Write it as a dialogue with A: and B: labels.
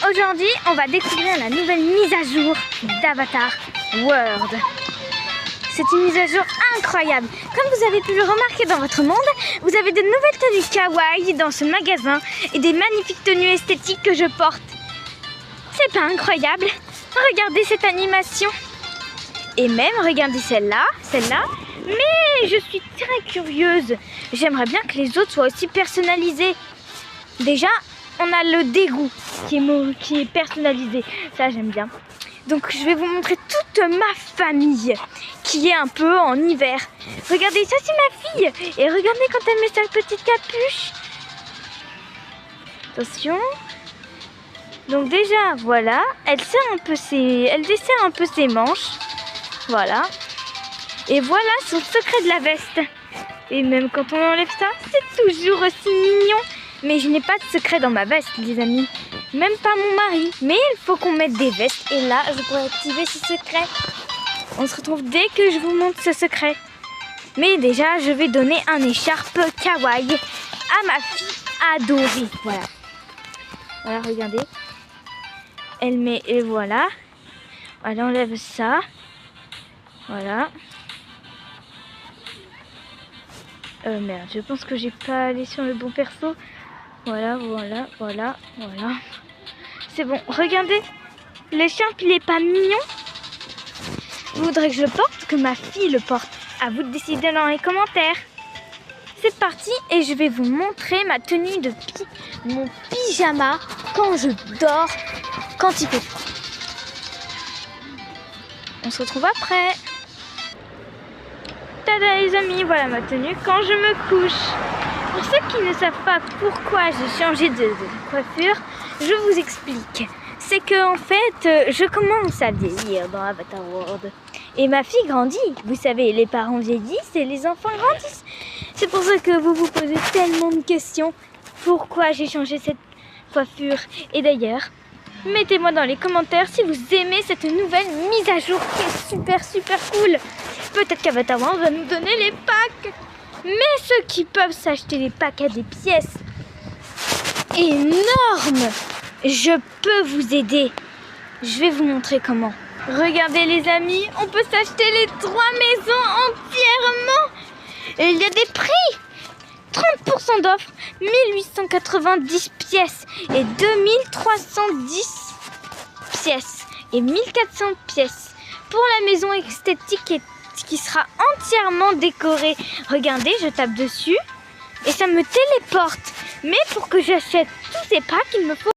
A: Aujourd'hui, on va découvrir la nouvelle mise à jour d'Avatar World. C'est une mise à jour incroyable. Comme vous avez pu le remarquer dans votre monde, vous avez de nouvelles tenues kawaii dans ce magasin et des magnifiques tenues esthétiques que je porte. C'est pas incroyable? Regardez cette animation. Et même, regardez celle-là. Mais je suis très curieuse. J'aimerais bien que les autres soient aussi personnalisés. Déjà, on a le dégoût qui est personnalisé. Ça, j'aime bien. Donc, je vais vous montrer toute ma famille qui est un peu en hiver. Regardez, ça, c'est ma fille. Et regardez quand elle met sa petite capuche. Attention. Donc déjà, voilà. Elle dessert un peu ses manches. Voilà. Et voilà son secret de la veste. Et même quand on enlève ça, c'est toujours aussi mignon. Mais je n'ai pas de secret dans ma veste, les amis. Même pas mon mari. Mais il faut qu'on mette des vestes. Et là, je pourrais activer ce secret. On se retrouve dès que je vous montre ce secret. Mais déjà, je vais donner un écharpe kawaii à ma fille adorée. Voilà. Voilà, regardez. Elle met, et voilà. Elle enlève ça. Voilà. Merde, je pense que j'ai pas allé sur le bon perso. Voilà. C'est bon, regardez. L'écharpe, il est pas mignon. Vous voudrez que je le porte, que ma fille le porte? À vous de décider dans les commentaires. C'est parti et je vais vous montrer ma tenue de mon pyjama quand je dors, quand il fait froid. On se retrouve après. Tada les amis, voilà ma tenue quand je me couche. Pour ceux qui ne savent pas pourquoi j'ai changé de coiffure, je vous explique. C'est que en fait, je commence à vieillir dans Avatar World. Et ma fille grandit. Vous savez, les parents vieillissent et les enfants grandissent. C'est pour ça que vous vous posez tellement de questions. Pourquoi j'ai changé cette coiffure? Et d'ailleurs, mettez-moi dans les commentaires si vous aimez cette nouvelle mise à jour qui est super cool. Peut-être qu'Avatar World va nous donner les packs. Mais ceux qui peuvent s'acheter les packs à des pièces énormes, je peux vous aider. Je vais vous montrer comment. Regardez les amis, on peut s'acheter les 3 maisons entièrement. Et il y a des prix. 30% d'offre, 1890 pièces et 2310 pièces et 1400 pièces pour la maison esthétique qui sera entièrement décorée. Regardez, je tape dessus et ça me téléporte. Mais pour que j'achète tous ces packs, il me faut